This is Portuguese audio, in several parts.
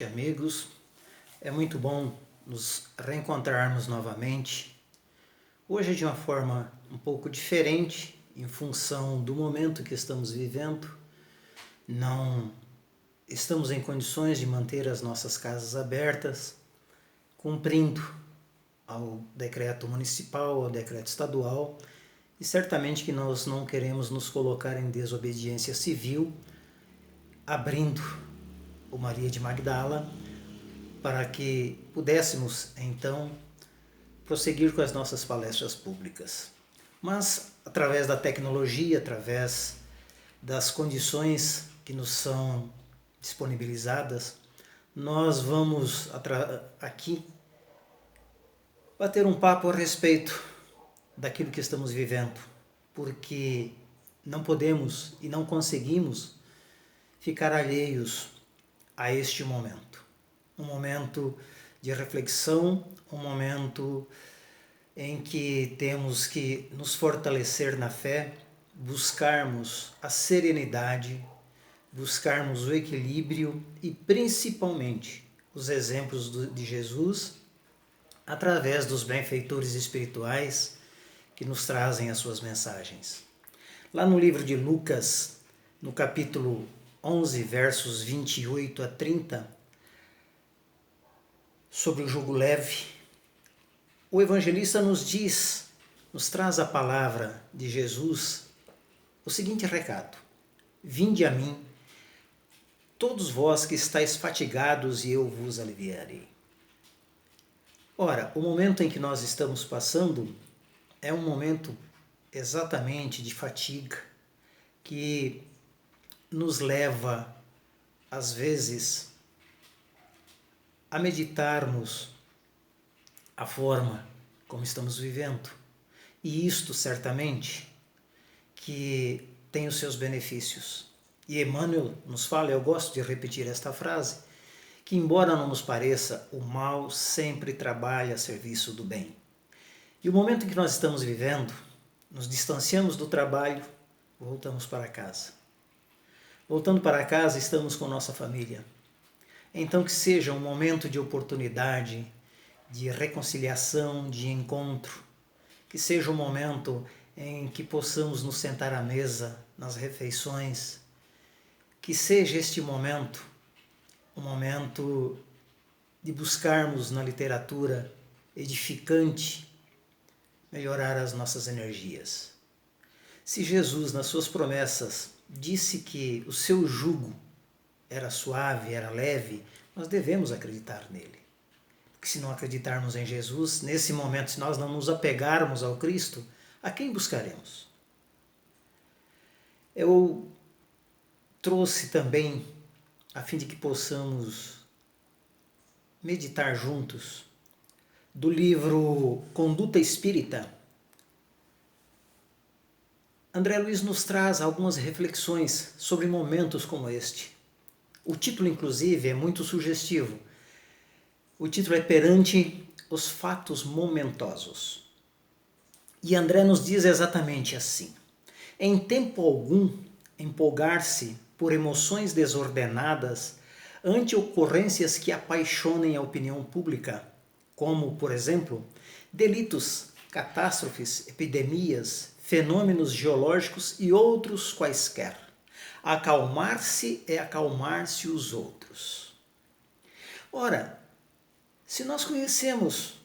Amigos, é muito bom nos reencontrarmos novamente. Hoje de uma forma um pouco diferente, em função do momento que estamos vivendo. Não estamos em condições de manter as nossas casas abertas, cumprindo ao decreto municipal, ao decreto estadual, e certamente que nós não queremos nos colocar em desobediência civil, abrindo o Maria de Magdala, para que pudéssemos, então, prosseguir com as nossas palestras públicas. Mas, através da tecnologia, através das condições que nos são disponibilizadas, nós vamos aqui bater um papo a respeito daquilo que estamos vivendo, porque não podemos e não conseguimos ficar alheios a este momento. Um momento de reflexão, um momento em que temos que nos fortalecer na fé, buscarmos a serenidade, buscarmos o equilíbrio e principalmente os exemplos de Jesus através dos benfeitores espirituais que nos trazem as suas mensagens. Lá no livro de Lucas, no capítulo 11, versos 28 a 30, sobre o jugo leve, o evangelista nos traz a palavra de Jesus, o seguinte recado: vinde a mim, todos vós que estáis fatigados, e eu vos aliviarei. Ora, o momento em que nós estamos passando é um momento exatamente de fatiga, que nos leva, às vezes, a meditarmos a forma como estamos vivendo. E isto, certamente, que tem os seus benefícios. E Emmanuel nos fala, eu gosto de repetir esta frase, que embora não nos pareça, o mal sempre trabalha a serviço do bem. E o momento em que nós estamos vivendo, nos distanciamos do trabalho, voltamos para casa. Voltando para casa, estamos com nossa família. Então que seja um momento de oportunidade, de reconciliação, de encontro, que seja um momento em que possamos nos sentar à mesa, nas refeições, que seja este momento um momento de buscarmos na literatura edificante melhorar as nossas energias. Se Jesus, nas suas promessas, disse que o seu jugo era suave, era leve, nós devemos acreditar nele. Porque se não acreditarmos em Jesus, nesse momento, se nós não nos apegarmos ao Cristo, a quem buscaremos? Eu trouxe também, a fim de que possamos meditar juntos, do livro Conduta Espírita, André Luiz nos traz algumas reflexões sobre momentos como este. O título, inclusive, é muito sugestivo. O título é Perante os Fatos Momentosos. E André nos diz exatamente assim: em tempo algum, empolgar-se por emoções desordenadas ante ocorrências que apaixonem a opinião pública, como, por exemplo, delitos, catástrofes, epidemias, fenômenos geológicos e outros quaisquer. Acalmar-se é acalmar-se os outros. Ora, se nós conhecemos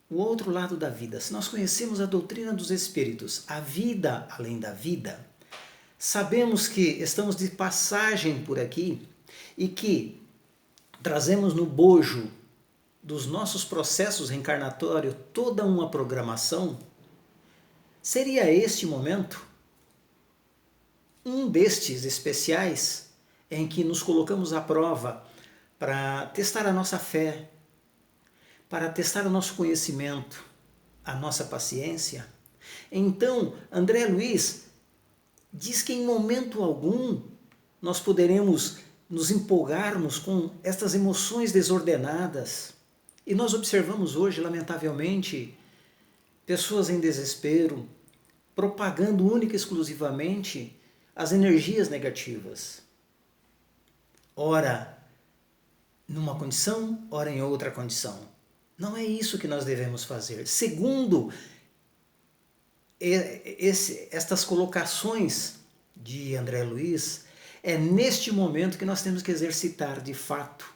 o outro lado da vida, se nós conhecemos a doutrina dos espíritos, a vida além da vida, sabemos que estamos de passagem por aqui e que trazemos no bojo dos nossos processos reencarnatórios toda uma programação, seria este momento um destes especiais em que nos colocamos à prova para testar a nossa fé, para testar o nosso conhecimento, a nossa paciência. Então, André Luiz diz que em momento algum nós poderemos nos empolgarmos com estas emoções desordenadas. E nós observamos hoje, lamentavelmente, pessoas em desespero, propagando única e exclusivamente as energias negativas. Ora, numa condição, ora em outra condição. Não é isso que nós devemos fazer. Segundo estas colocações de André Luiz, é neste momento que nós temos que exercitar de fato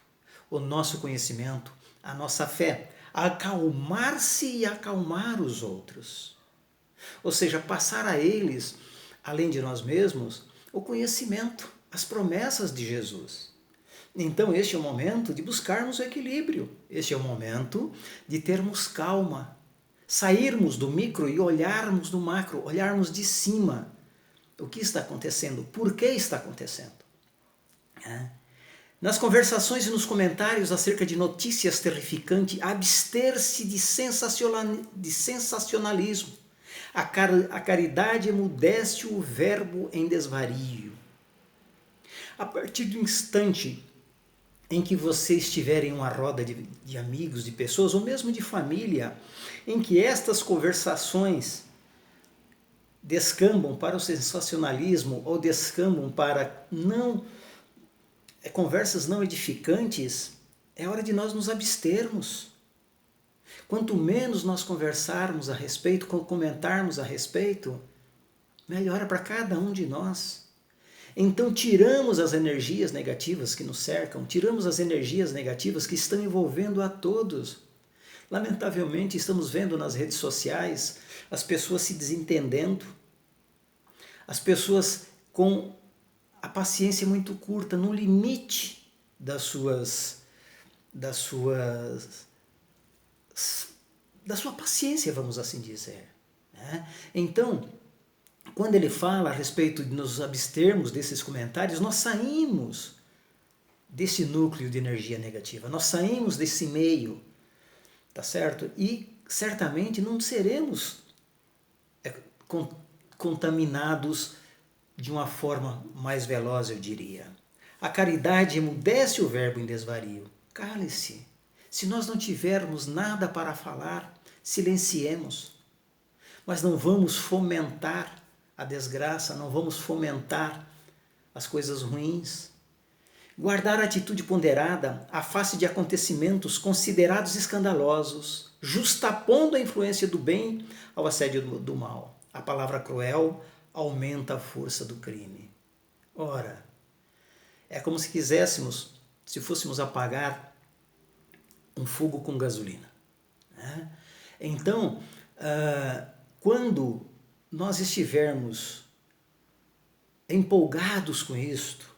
o nosso conhecimento, a nossa fé, acalmar-se e acalmar os outros. Ou seja, passar a eles, além de nós mesmos, o conhecimento, as promessas de Jesus. Então este é o momento de buscarmos o equilíbrio, este é o momento de termos calma, sairmos do micro e olharmos do macro, olharmos de cima o que está acontecendo, por que está acontecendo. Nas conversações e nos comentários acerca de notícias terrificantes, abster-se de sensacionalismo. A caridade emudece o verbo em desvario. A partir do instante em que você estiver em uma roda de amigos, de pessoas, ou mesmo de família, em que estas conversações descambam para o sensacionalismo ou descambam para conversas não edificantes, é hora de nós nos abstermos. Quanto menos nós conversarmos a respeito, comentarmos a respeito, melhor é para cada um de nós. Então tiramos as energias negativas que nos cercam, tiramos as energias negativas que estão envolvendo a todos. Lamentavelmente estamos vendo nas redes sociais as pessoas se desentendendo, as pessoas com a paciência muito curta, no limite da sua paciência, vamos assim dizer. Então, quando ele fala a respeito de nos abstermos desses comentários, nós saímos desse núcleo de energia negativa, nós saímos desse meio, tá certo? E certamente não seremos contaminados de uma forma mais veloz, eu diria. A caridade emudece o verbo em desvario. Cale-se. Se nós não tivermos nada para falar, silenciemos. Mas não vamos fomentar a desgraça, não vamos fomentar as coisas ruins. Guardar a atitude ponderada à face de acontecimentos considerados escandalosos, justapondo a influência do bem ao assédio do mal. A palavra cruel aumenta a força do crime. Ora, é como se quiséssemos, se fôssemos apagar um fogo com gasolina. Então, quando nós estivermos empolgados com isto,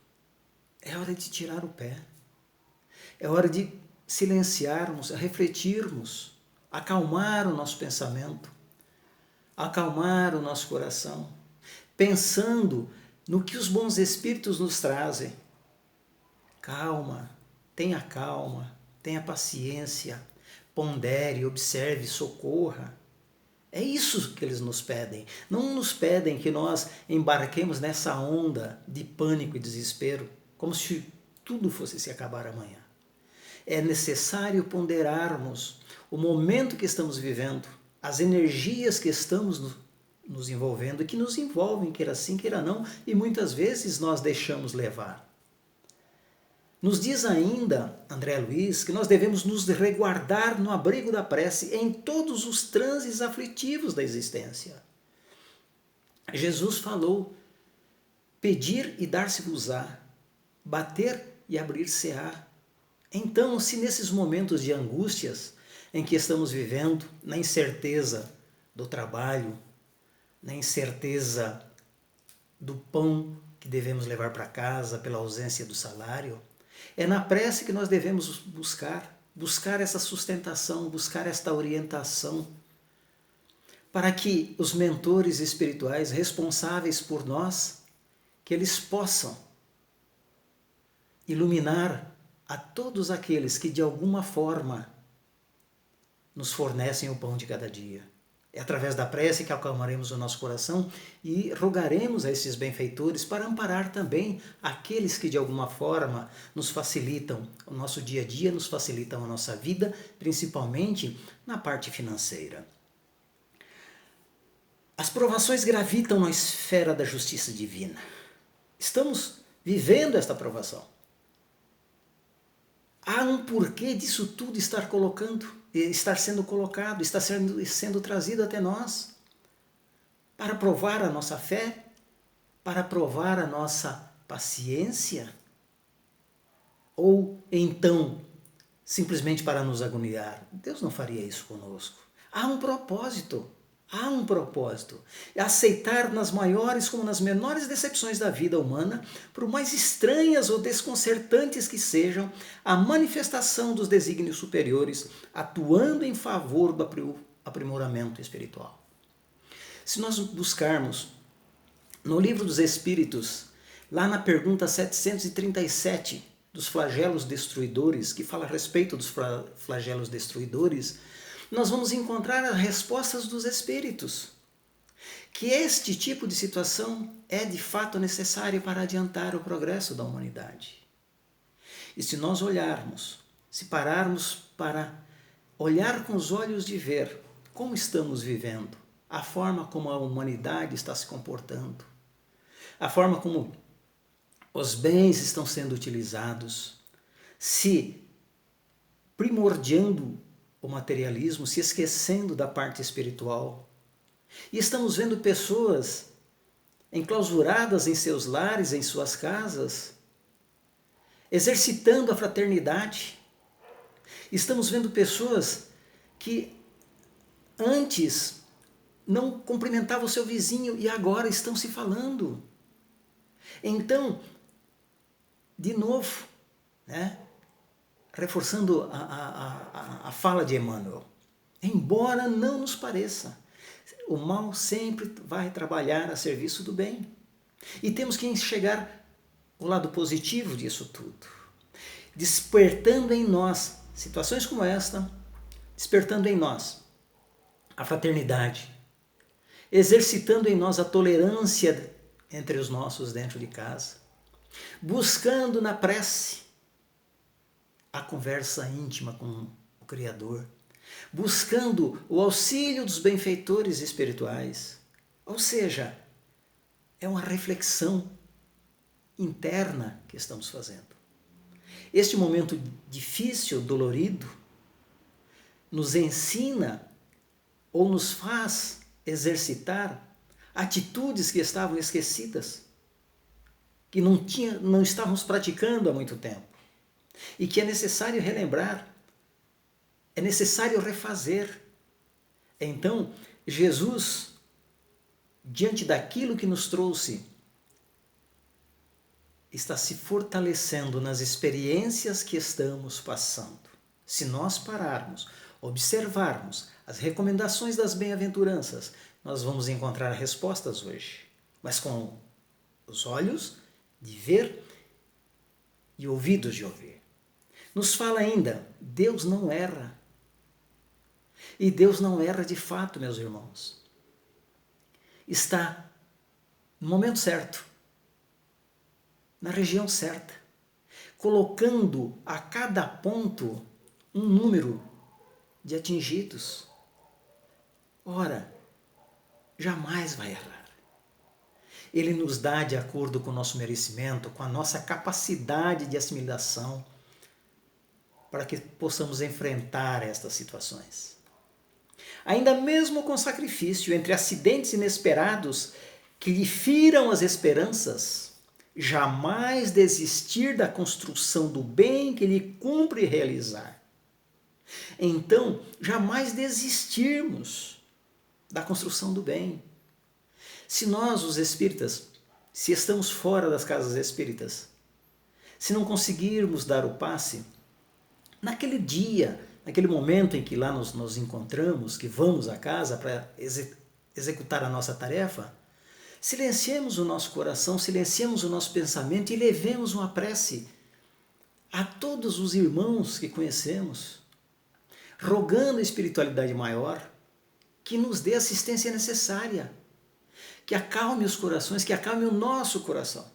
é hora de tirar o pé. É hora de silenciarmos, refletirmos, acalmar o nosso pensamento, acalmar o nosso coração, pensando no que os bons espíritos nos trazem. Calma, tenha paciência, pondere, observe, socorra. É isso que eles nos pedem. Não nos pedem que nós embarquemos nessa onda de pânico e desespero, como se tudo fosse se acabar amanhã. É necessário ponderarmos o momento que estamos vivendo, as energias que estamos nos envolvendo, que nos envolvem, queira sim, queira não, e muitas vezes nós deixamos levar. Nos diz ainda André Luiz que nós devemos nos resguardar no abrigo da prece em todos os transes aflitivos da existência. Jesus falou: pedir e dar-se-vos-á, bater e abrir-se-á. Então, se nesses momentos de angústias em que estamos vivendo, na incerteza do trabalho, na incerteza do pão que devemos levar para casa pela ausência do salário, é na prece que nós devemos buscar essa sustentação, buscar esta orientação, para que os mentores espirituais responsáveis por nós, que eles possam iluminar a todos aqueles que de alguma forma nos fornecem o pão de cada dia. É através da prece que acalmaremos o nosso coração e rogaremos a esses benfeitores para amparar também aqueles que de alguma forma nos facilitam o nosso dia a dia, nos facilitam a nossa vida, principalmente na parte financeira. As provações gravitam na esfera da justiça divina. Estamos vivendo esta provação. Há um porquê disso tudo estar sendo colocado, estar sendo trazido até nós, para provar a nossa fé, para provar a nossa paciência, ou então simplesmente para nos agoniar. Deus não faria isso conosco. Há um propósito. Há um propósito. É aceitar nas maiores como nas menores decepções da vida humana, por mais estranhas ou desconcertantes que sejam, a manifestação dos desígnios superiores, atuando em favor do aprimoramento espiritual. Se nós buscarmos no Livro dos Espíritos, lá na pergunta 737 dos flagelos destruidores, que fala a respeito dos flagelos destruidores, nós vamos encontrar as respostas dos espíritos, que este tipo de situação é de fato necessário para adiantar o progresso da humanidade. E se nós olharmos, se pararmos para olhar com os olhos de ver como estamos vivendo, a forma como a humanidade está se comportando, a forma como os bens estão sendo utilizados, se primordiando o materialismo, se esquecendo da parte espiritual. E estamos vendo pessoas enclausuradas em seus lares, em suas casas, exercitando a fraternidade. Estamos vendo pessoas que antes não cumprimentavam o seu vizinho e agora estão se falando. Então, de novo, reforçando a fala de Emmanuel, embora não nos pareça, o mal sempre vai trabalhar a serviço do bem. E temos que enxergar o lado positivo disso tudo, despertando em nós situações como esta, despertando em nós a fraternidade, exercitando em nós a tolerância entre os nossos dentro de casa, buscando na prece a conversa íntima com o Criador, buscando o auxílio dos benfeitores espirituais. Ou seja, é uma reflexão interna que estamos fazendo. Este momento difícil, dolorido, nos ensina ou nos faz exercitar atitudes que estavam esquecidas, que não estávamos praticando há muito tempo, e que é necessário relembrar, é necessário refazer. Então, Jesus, diante daquilo que nos trouxe, está se fortalecendo nas experiências que estamos passando. Se nós pararmos, observarmos as recomendações das bem-aventuranças, nós vamos encontrar respostas hoje, mas com os olhos de ver e ouvidos de ouvir. Nos fala ainda, Deus não erra. E Deus não erra de fato, meus irmãos. Está no momento certo, na região certa, colocando a cada ponto um número de atingidos. Ora, jamais vai errar. Ele nos dá de acordo com o nosso merecimento, com a nossa capacidade de assimilação, para que possamos enfrentar estas situações. Ainda mesmo com sacrifício, entre acidentes inesperados que lhe firam as esperanças, jamais desistir da construção do bem que lhe cumpre realizar. Então, jamais desistirmos da construção do bem. Se nós, os espíritas, se estamos fora das casas espíritas, se não conseguirmos dar o passe, naquele dia, naquele momento em que lá nos encontramos, que vamos à casa para executar a nossa tarefa, silenciemos o nosso coração, silenciemos o nosso pensamento e levemos uma prece a todos os irmãos que conhecemos, rogando a espiritualidade maior que nos dê a assistência necessária, que acalme os corações, que acalme o nosso coração.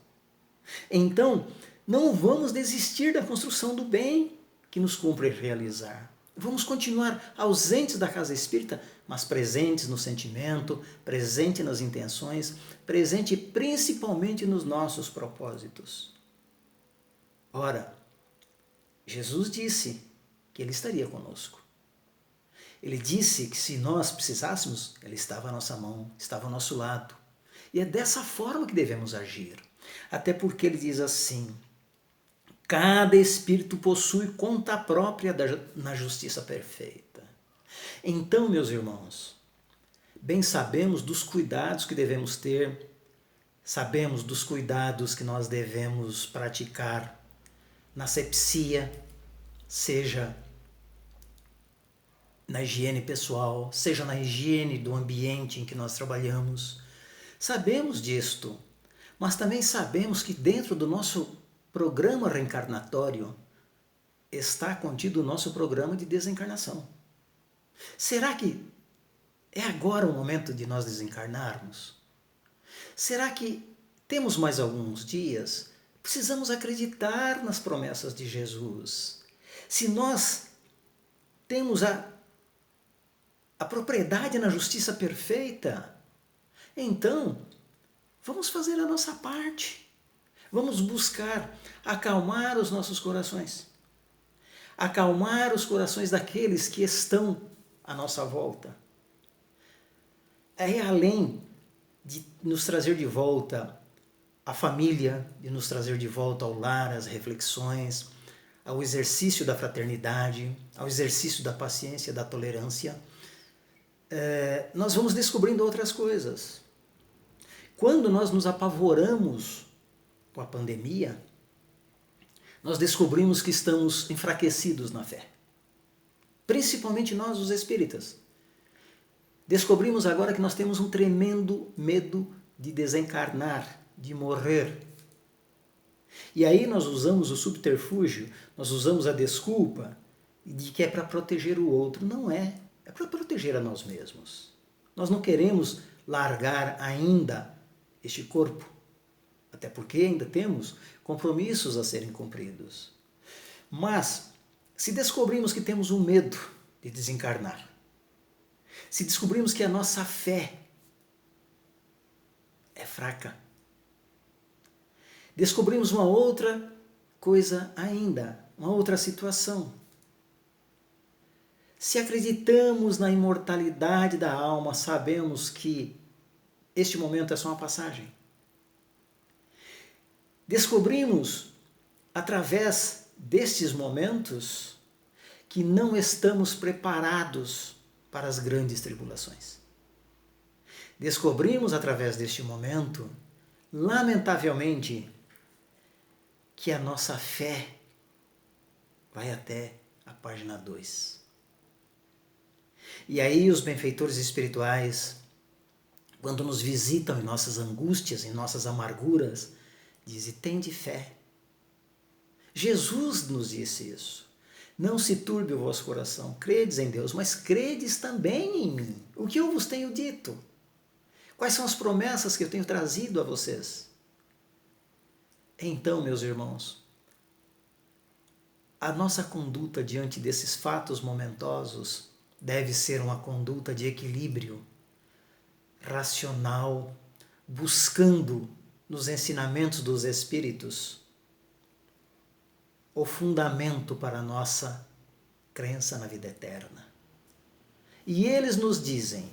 Então, não vamos desistir da construção do bem que nos cumpre realizar. Vamos continuar ausentes da casa espírita, mas presentes no sentimento, presente nas intenções, presente principalmente nos nossos propósitos. Ora, Jesus disse que Ele estaria conosco. Ele disse que se nós precisássemos, Ele estava à nossa mão, estava ao nosso lado. E é dessa forma que devemos agir. Até porque Ele diz assim: cada espírito possui conta própria na justiça perfeita. Então, meus irmãos, bem sabemos dos cuidados que devemos ter, sabemos dos cuidados que nós devemos praticar na asepsia, seja na higiene pessoal, seja na higiene do ambiente em que nós trabalhamos. Sabemos disto, mas também sabemos que dentro do nosso programa reencarnatório está contido o nosso programa de desencarnação. Será que é agora o momento de nós desencarnarmos? Será que temos mais alguns dias? Precisamos acreditar nas promessas de Jesus. Se nós temos a propriedade na justiça perfeita, então vamos fazer a nossa parte. Vamos buscar acalmar os nossos corações. Acalmar os corações daqueles que estão à nossa volta. É além de nos trazer de volta a família, de nos trazer de volta ao lar, às reflexões, ao exercício da fraternidade, ao exercício da paciência, da tolerância, nós vamos descobrindo outras coisas. Quando nós nos apavoramos com a pandemia, nós descobrimos que estamos enfraquecidos na fé. Principalmente nós, os espíritas. Descobrimos agora que nós temos um tremendo medo de desencarnar, de morrer. E aí nós usamos o subterfúgio, nós usamos a desculpa de que é para proteger o outro. Não é, é para proteger a nós mesmos. Nós não queremos largar ainda este corpo, até porque ainda temos compromissos a serem cumpridos. Mas, se descobrimos que temos um medo de desencarnar, se descobrimos que a nossa fé é fraca, descobrimos uma outra coisa ainda, uma outra situação. Se acreditamos na imortalidade da alma, sabemos que este momento é só uma passagem. Descobrimos, através destes momentos, que não estamos preparados para as grandes tribulações. Descobrimos, através deste momento, lamentavelmente, que a nossa fé vai até a página 2. E aí os benfeitores espirituais, quando nos visitam em nossas angústias, em nossas amarguras, dizem: tende fé. Jesus nos disse isso. Não se turbe o vosso coração, credes em Deus, mas credes também em mim. O que eu vos tenho dito? Quais são as promessas que eu tenho trazido a vocês? Então, meus irmãos, a nossa conduta diante desses fatos momentosos deve ser uma conduta de equilíbrio, racional, buscando nos ensinamentos dos Espíritos o fundamento para a nossa crença na vida eterna. E eles nos dizem,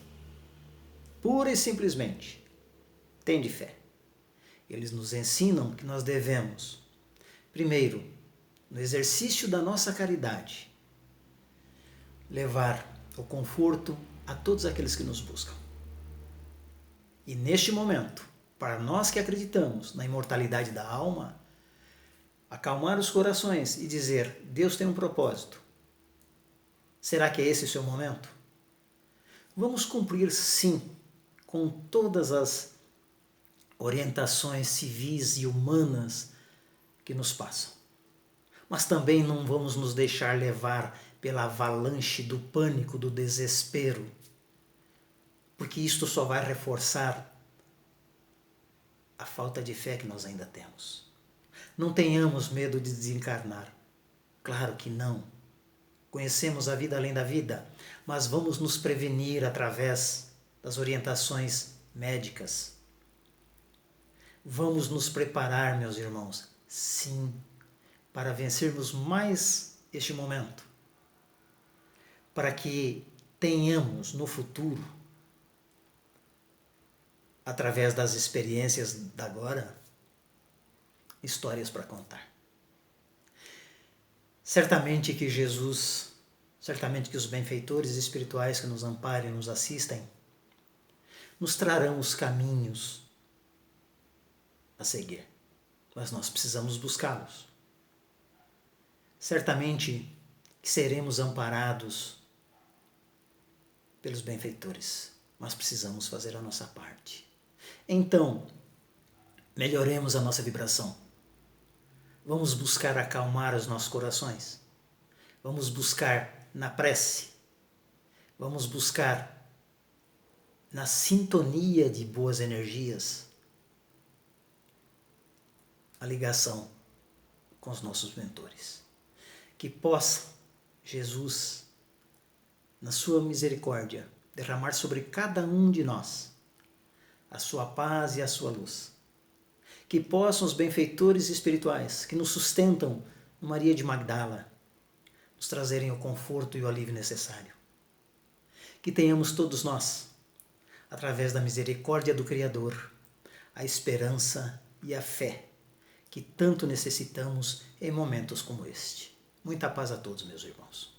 pura e simplesmente, tende fé. Eles nos ensinam que nós devemos, primeiro, no exercício da nossa caridade, levar o conforto a todos aqueles que nos buscam. E neste momento, para nós que acreditamos na imortalidade da alma, acalmar os corações e dizer: Deus tem um propósito. Será que é esse o seu momento? Vamos cumprir, sim, com todas as orientações civis e humanas que nos passam. Mas também não vamos nos deixar levar pela avalanche do pânico, do desespero, porque isto só vai reforçar a falta de fé que nós ainda temos. Não tenhamos medo de desencarnar. Claro que não. Conhecemos a vida além da vida, mas vamos nos prevenir através das orientações médicas. Vamos nos preparar, meus irmãos, sim, para vencermos mais este momento, para que tenhamos no futuro, através das experiências da agora, histórias para contar. Certamente que Jesus, certamente que os benfeitores espirituais que nos amparem e nos assistem, nos trarão os caminhos a seguir, mas nós precisamos buscá-los. Certamente que seremos amparados pelos benfeitores, mas precisamos fazer a nossa parte. Então, melhoremos a nossa vibração. Vamos buscar acalmar os nossos corações. Vamos buscar na prece. Vamos buscar na sintonia de boas energias a ligação com os nossos mentores. Que possa Jesus, na sua misericórdia, derramar sobre cada um de nós a sua paz e a sua luz. Que possam os benfeitores espirituais que nos sustentam no Maria de Magdala nos trazerem o conforto e o alívio necessário. Que tenhamos todos nós, através da misericórdia do Criador, a esperança e a fé que tanto necessitamos em momentos como este. Muita paz a todos, meus irmãos.